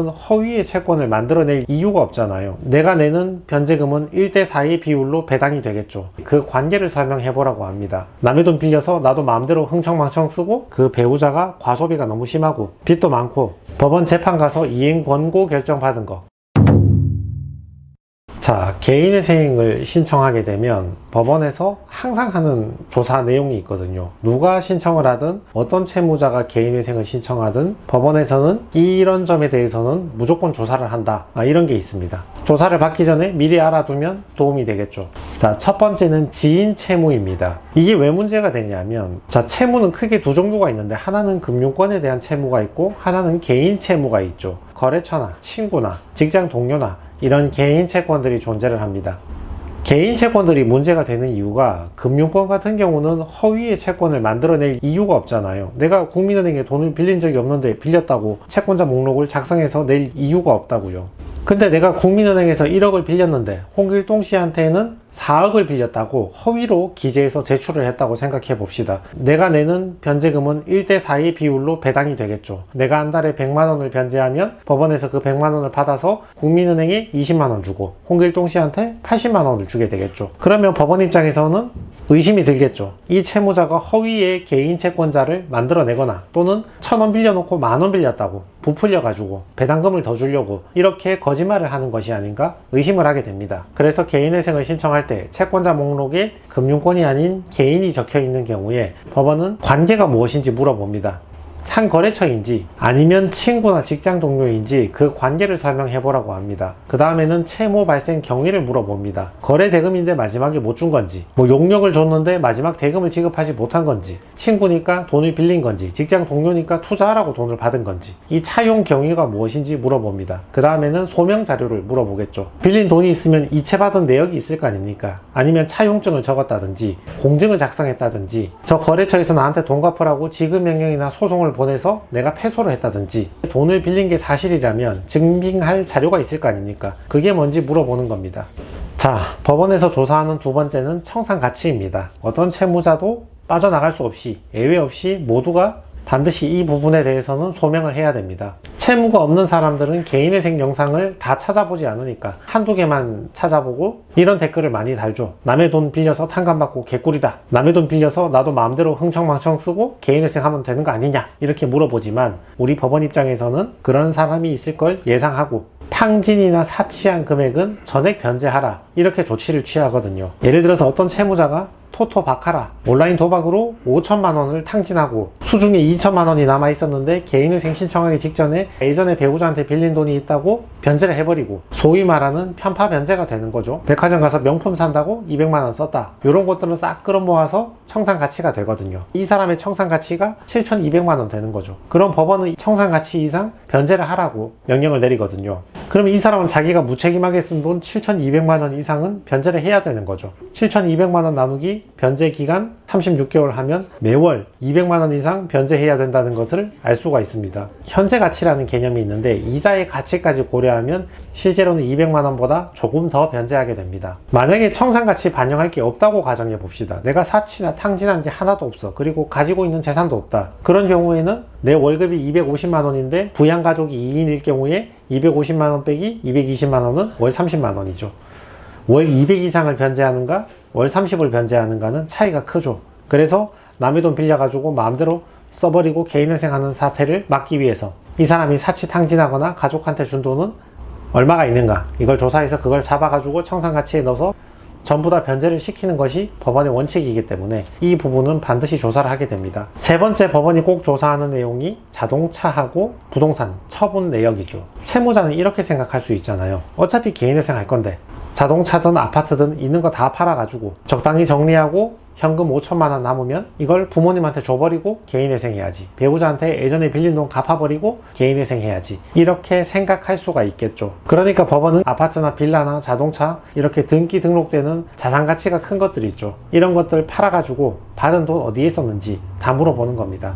허위의 채권을 만들어낼 이유가 없잖아요. 내가 내는 변제금은 1대4의 비율로 배당이 되겠죠. 그 관계를 설명해 보라고 합니다. 남의 돈 빌려서 나도 마음대로 흥청망청 쓰고 그 배우자가 과소비가 너무 심하고 빚도 많고 법원 재판 가서 이행 권고 결정 받은 거. 자, 개인회생을 신청하게 되면 법원에서 항상 하는 조사 내용이 있거든요. 누가 신청을 하든 어떤 채무자가 개인회생을 신청하든 법원에서는 이런 점에 대해서는 무조건 조사를 한다, 이런 게 있습니다. 조사를 받기 전에 미리 알아두면 도움이 되겠죠. 자, 첫 번째는 지인 채무입니다. 이게 왜 문제가 되냐면, 자, 채무는 크게 두 종류가 있는데 하나는 금융권에 대한 채무가 있고 하나는 개인 채무가 있죠. 거래처나 친구나 직장 동료나 이런 개인 채권들이 존재를 합니다. 개인 채권들이 문제가 되는 이유가 금융권 같은 경우는 허위의 채권을 만들어낼 이유가 없잖아요. 내가 국민은행에 돈을 빌린 적이 없는데 빌렸다고 채권자 목록을 작성해서 낼 이유가 없다고요. 근데 내가 국민은행에서 1억을 빌렸는데 홍길동 씨한테는 4억을 빌렸다고 허위로 기재해서 제출을 했다고 생각해 봅시다. 내가 내는 변제금은 1대4의 비율로 배당이 되겠죠. 내가 한 달에 100만원을 변제하면 법원에서 그 100만원을 받아서 국민은행에 20만원 주고 홍길동 씨한테 80만원을 주게 되겠죠. 그러면 법원 입장에서는 의심이 들겠죠. 이 채무자가 허위의 개인 채권자를 만들어내거나 또는 1,000원 빌려놓고 10,000원 빌렸다고 부풀려가지고 배당금을 더 주려고 이렇게 거짓말을 하는 것이 아닌가 의심을 하게 됩니다. 그래서 개인회생을 신청할 때 채권자 목록에 금융권이 아닌 개인이 적혀 있는 경우에 법원은 관계가 무엇인지 물어봅니다. 상거래처인지 아니면 친구나 직장 동료인지 그 관계를 설명해 보라고 합니다. 그 다음에는 채무 발생 경위를 물어봅니다. 거래 대금인데 마지막에 못 준 건지, 용역을 줬는데 마지막 대금을 지급하지 못한 건지, 친구니까 돈을 빌린 건지, 직장 동료니까 투자하라고 돈을 받은 건지, 이 차용 경위가 무엇인지 물어봅니다. 그 다음에는 소명 자료를 물어보겠죠. 빌린 돈이 있으면 이체받은 내역이 있을 거 아닙니까? 아니면 차용증을 적었다든지 공증을 작성했다든지 저 거래처에서 나한테 돈 갚으라고 지급 명령이나 소송을 보내서 내가 패소를 했다든지 돈을 빌린 게 사실이라면 증빙할 자료가 있을 거 아닙니까? 그게 뭔지 물어보는 겁니다. 자, 법원에서 조사하는 두 번째는 청산가치입니다. 어떤 채무자도 빠져나갈 수 없이 예외 없이 모두가 반드시 이 부분에 대해서는 소명을 해야 됩니다. 채무가 없는 사람들은 개인회생 영상을 다 찾아보지 않으니까 한두 개만 찾아보고 이런 댓글을 많이 달죠. 남의 돈 빌려서 탕감받고 개꿀이다. 남의 돈 빌려서 나도 마음대로 흥청망청 쓰고 개인회생 하면 되는 거 아니냐, 이렇게 물어보지만 우리 법원 입장에서는 그런 사람이 있을 걸 예상하고 탕진이나 사치한 금액은 전액 변제하라, 이렇게 조치를 취하거든요. 예를 들어서 어떤 채무자가 토토 바카라 온라인 도박으로 5천만원을 탕진하고 수중에 2천만원이 남아 있었는데 개인회생 신청하기 직전에 예전에 배우자한테 빌린 돈이 있다고 변제를 해버리고 소위 말하는 편파 변제가 되는 거죠. 백화점 가서 명품 산다고 200만원 썼다, 이런 것들은 싹 끌어모아서 청산가치가 되거든요. 이 사람의 청산가치가 7,200만원 되는 거죠. 그럼 법원은 청산가치 이상 변제를 하라고 명령을 내리거든요. 그럼 이 사람은 자기가 무책임하게 쓴 돈 7,200만원 이상은 변제를 해야 되는 거죠. 7,200만원 나누기 변제 기간 36개월 하면 매월 200만원 이상 변제해야 된다는 것을 알 수가 있습니다. 현재 가치라는 개념이 있는데 이자의 가치까지 고려하면 실제로는 200만원보다 조금 더 변제하게 됩니다. 만약에 청산가치 반영할 게 없다고 가정해 봅시다. 내가 사치나 탕진한 게 하나도 없어. 그리고 가지고 있는 재산도 없다. 그런 경우에는 내 월급이 250만원인데 부양가족이 2인일 경우에 250만원 빼기 220만원은 월 30만원이죠. 월 200 이상을 변제하는가 월 30을 변제하는가는 차이가 크죠. 그래서 남의 돈 빌려가지고 마음대로 써버리고 개인회생하는 사태를 막기 위해서 이 사람이 사치 탕진하거나 가족한테 준 돈은 얼마가 있는가, 이걸 조사해서 그걸 잡아가지고 청산가치에 넣어서 전부 다 변제를 시키는 것이 법원의 원칙이기 때문에 이 부분은 반드시 조사를 하게 됩니다. 세 번째 법원이 꼭 조사하는 내용이 자동차하고 부동산 처분 내역이죠. 채무자는 이렇게 생각할 수 있잖아요. 어차피 개인회생 할 건데 자동차든 아파트든 있는 거 다 팔아가지고 적당히 정리하고 현금 5천만원 남으면 이걸 부모님한테 줘버리고 개인회생 해야지, 배우자한테 예전에 빌린 돈 갚아버리고 개인회생 해야지, 이렇게 생각할 수가 있겠죠. 그러니까 법원은 아파트나 빌라나 자동차 이렇게 등기 등록되는 자산가치가 큰 것들이 있죠. 이런 것들 팔아가지고 받은 돈 어디에 썼는지 다 물어보는 겁니다.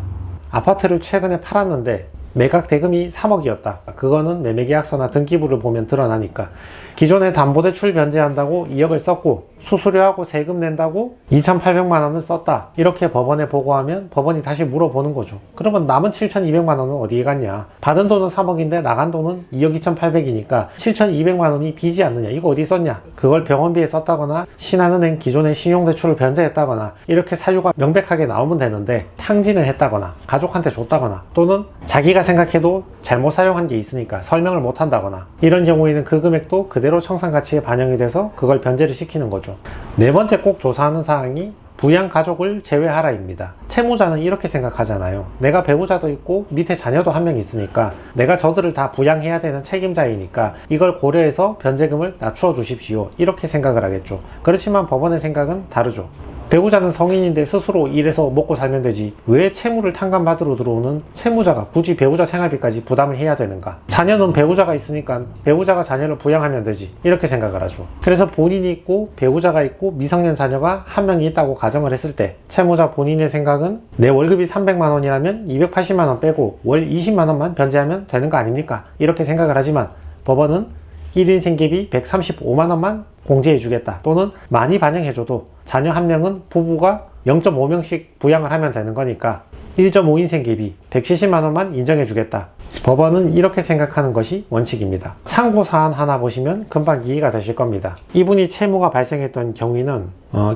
아파트를 최근에 팔았는데 매각 대금이 3억이었다. 그거는 매매계약서나 등기부를 보면 드러나니까 기존에 담보대출 변제한다고 2억을 썼고 수수료하고 세금 낸다고 2,800만 원을 썼다 이렇게 법원에 보고하면 법원이 다시 물어보는 거죠. 그러면 남은 7,200만 원은 어디에 갔냐? 받은 돈은 3억인데 나간 돈은 2억 2,800이니까 7,200만 원이 비지 않느냐? 이거 어디 썼냐? 그걸 병원비에 썼다거나 신한은행 기존의 신용대출을 변제했다거나 이렇게 사유가 명백하게 나오면 되는데 탕진을 했다거나 가족한테 줬다거나 또는 자기가 생각해도 잘못 사용한 게 있으니까 설명을 못 한다거나 이런 경우에는 그 금액도 그대로 청산가치에 반영이 돼서 그걸 변제를 시키는 거죠. 네 번째 꼭 조사하는 사항이 부양가족을 제외하라입니다. 채무자는 이렇게 생각하잖아요. 내가 배우자도 있고 밑에 자녀도 한 명 있으니까 내가 저들을 다 부양해야 되는 책임자이니까 이걸 고려해서 변제금을 낮추어 주십시오. 이렇게 생각을 하겠죠. 그렇지만 법원의 생각은 다르죠. 배우자는 성인인데 스스로 일해서 먹고 살면 되지 왜 채무를 탕감받으러 들어오는 채무자가 굳이 배우자 생활비까지 부담을 해야 되는가? 자녀는 배우자가 있으니까 배우자가 자녀를 부양하면 되지 이렇게 생각을 하죠. 그래서 본인이 있고 배우자가 있고 미성년 자녀가 한 명이 있다고 가정을 했을 때 채무자 본인의 생각은 내 월급이 300만 원이라면 280만 원 빼고 월 20만 원만 변제하면 되는 거 아닙니까? 이렇게 생각을 하지만 법원은 1인 생계비 135만 원만 공제해 주겠다 또는 많이 반영해줘도 자녀 한 명은 부부가 0.5명씩 부양을 하면 되는 거니까 1.5인 생계비 170만 원만 인정해 주겠다. 법원은 이렇게 생각하는 것이 원칙입니다. 참고사안 하나 보시면 금방 이해가 되실 겁니다. 이분이 채무가 발생했던 경위는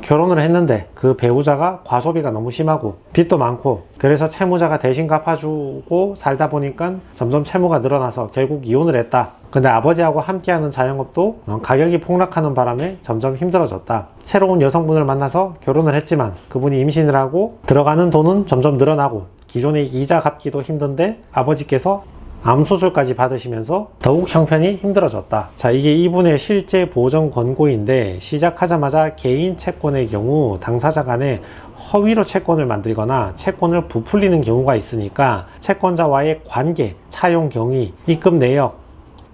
결혼을 했는데 그 배우자가 과소비가 너무 심하고 빚도 많고 그래서 채무자가 대신 갚아주고 살다 보니까 점점 채무가 늘어나서 결국 이혼을 했다. 근데 아버지하고 함께하는 자영업도 가격이 폭락하는 바람에 점점 힘들어졌다. 새로운 여성분을 만나서 결혼을 했지만 그분이 임신을 하고 들어가는 돈은 점점 늘어나고 기존의 이자 갚기도 힘든데 아버지께서 암수술까지 받으시면서 더욱 형편이 힘들어졌다. 자, 이게 이분의 실제 보정 권고인데 시작하자마자 개인 채권의 경우 당사자 간에 허위로 채권을 만들거나 채권을 부풀리는 경우가 있으니까 채권자와의 관계, 차용 경위, 입금 내역,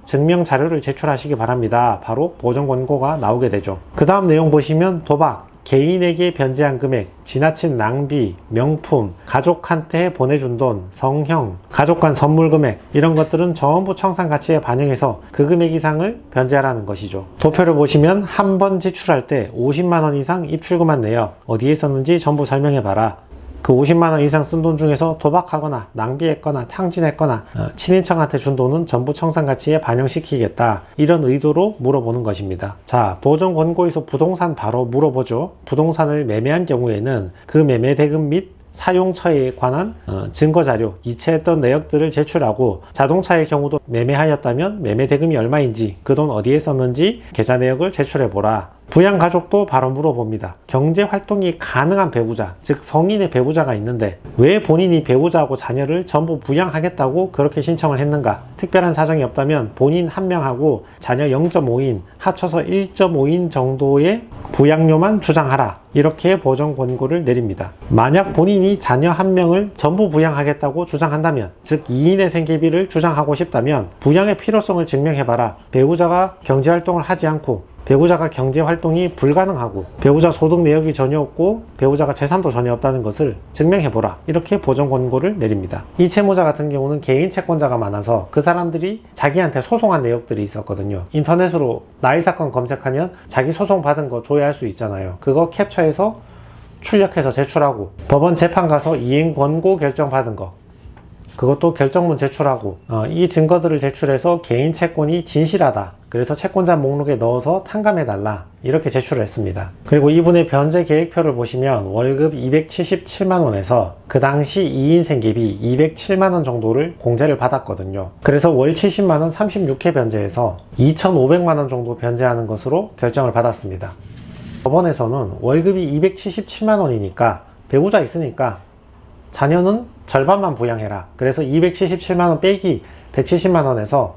증명 자료를 제출하시기 바랍니다. 바로 보정 권고가 나오게 되죠. 그 다음 내용 보시면 도박, 개인에게 변제한 금액, 지나친 낭비, 명품, 가족한테 보내준 돈, 성형, 가족 간 선물 금액 이런 것들은 전부 청산가치에 반영해서 그 금액 이상을 변제하라는 것이죠. 도표를 보시면 한 번 지출할 때 50만 원 이상 입출금한 내역 어디에 썼는지 전부 설명해봐라. 그 50만 원 이상 쓴 돈 중에서 도박하거나 낭비했거나 탕진했거나 친인척한테 준 돈은 전부 청산가치에 반영시키겠다. 이런 의도로 물어보는 것입니다. 자, 보정 권고에서 부동산 바로 물어보죠. 부동산을 매매한 경우에는 그 매매 대금 및 사용처에 관한 증거자료, 이체했던 내역들을 제출하고 자동차의 경우도 매매하였다면 매매 대금이 얼마인지 그 돈 어디에 썼는지 계좌 내역을 제출해보라. 부양가족도 바로 물어봅니다. 경제활동이 가능한 배우자, 즉 성인의 배우자가 있는데 왜 본인이 배우자하고 자녀를 전부 부양하겠다고 그렇게 신청을 했는가? 특별한 사정이 없다면 본인 한 명하고 자녀 0.5인 합쳐서 1.5인 정도의 부양료만 주장하라. 이렇게 보정 권고를 내립니다. 만약 본인이 자녀 한 명을 전부 부양하겠다고 주장한다면, 즉 2인의 생계비를 주장하고 싶다면 부양의 필요성을 증명해봐라. 배우자가 경제활동을 하지 않고 배우자가 경제활동이 불가능하고 배우자 소득 내역이 전혀 없고 배우자가 재산도 전혀 없다는 것을 증명해보라. 이렇게 보정 권고를 내립니다. 이 채무자 같은 경우는 개인 채권자가 많아서 그 사람들이 자기한테 소송한 내역들이 있었거든요. 인터넷으로 나이 사건 검색하면 자기 소송 받은 거 조회할 수 있잖아요. 그거 캡처해서 출력해서 제출하고 법원 재판 가서 이행 권고 결정 받은 거 그것도 결정문 제출하고 이 증거들을 제출해서 개인 채권이 진실하다. 그래서 채권자 목록에 넣어서 탕감해달라. 이렇게 제출을 했습니다. 그리고 이분의 변제 계획표를 보시면 월급 277만원에서 그 당시 2인 생계비 207만원 정도를 공제를 받았거든요. 그래서 월 70만원 36회 변제해서 2,500만원 정도 변제하는 것으로 결정을 받았습니다. 법원에서는 월급이 277만원이니까 배우자 있으니까 자녀는 절반만 부양해라. 그래서 277만원 빼기 170만원에서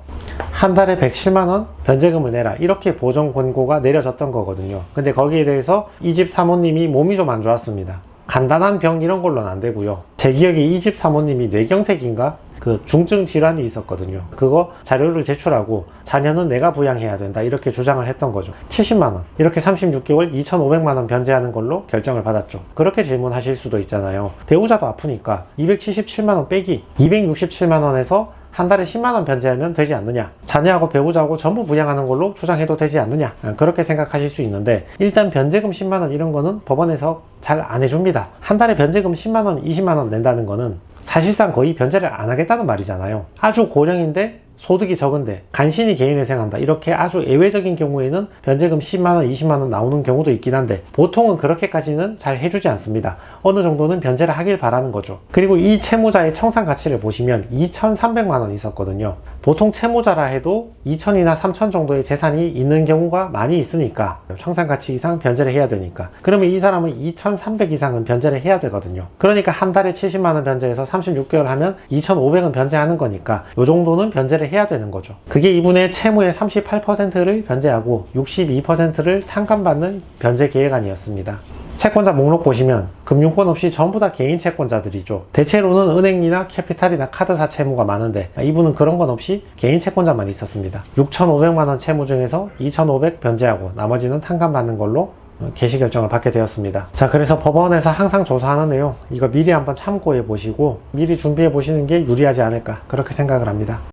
한 달에 107만원 변제금을 내라. 이렇게 보정 권고가 내려졌던 거거든요. 근데 거기에 대해서 이 집 사모님이 몸이 좀 안 좋았습니다. 간단한 병 이런 걸로는 안 되고요. 제 기억에 이 집 사모님이 뇌경색인가? 그 중증 질환이 있었거든요. 그거 자료를 제출하고 자녀는 내가 부양해야 된다. 이렇게 주장을 했던 거죠. 70만원. 이렇게 36개월 2,500만원 변제하는 걸로 결정을 받았죠. 그렇게 질문하실 수도 있잖아요. 배우자도 아프니까 277만원 빼기 267만원에서 한 달에 10만원 변제하면 되지 않느냐, 자녀하고 배우자하고 전부 부양하는 걸로 주장해도 되지 않느냐, 그렇게 생각하실 수 있는데, 일단 변제금 10만원 이런 거는 법원에서 잘 안 해줍니다. 한 달에 변제금 10만원 20만원 낸다는 거는 사실상 거의 변제를 안 하겠다는 말이잖아요. 아주 고령인데 소득이 적은데 간신히 개인회생한다, 이렇게 아주 예외적인 경우에는 변제금 10만원 20만원 나오는 경우도 있긴 한데, 보통은 그렇게까지는 잘 해주지 않습니다. 어느 정도는 변제를 하길 바라는 거죠. 그리고 이 채무자의 청산 가치를 보시면 2,300만원 있었거든요. 보통 채무자라 해도 2천이나 3천 정도의 재산이 있는 경우가 많이 있으니까, 청산 가치 이상 변제를 해야 되니까, 그러면 이 사람은 2,300 이상은 변제를 해야 되거든요. 그러니까 한 달에 70만원 변제해서 36개월 하면 2,500은 변제하는 거니까 요 정도는 변제를 해야 되는 거죠. 그게 이분의 채무의 38%를 변제하고 62%를 탕감받는 변제 계획안이었습니다. 채권자 목록 보시면 금융권 없이 전부 다 개인 채권자들이죠. 대체로는 은행이나 캐피탈이나 카드사 채무가 많은데, 이분은 그런 건 없이 개인 채권자만 있었습니다. 6,500만원 채무 중에서 2,500 변제하고 나머지는 탕감받는 걸로 개시 결정을 받게 되었습니다. 자, 그래서 법원에서 항상 조사하는 내용, 이거 미리 한번 참고해 보시고 미리 준비해 보시는 게 유리하지 않을까, 그렇게 생각을 합니다.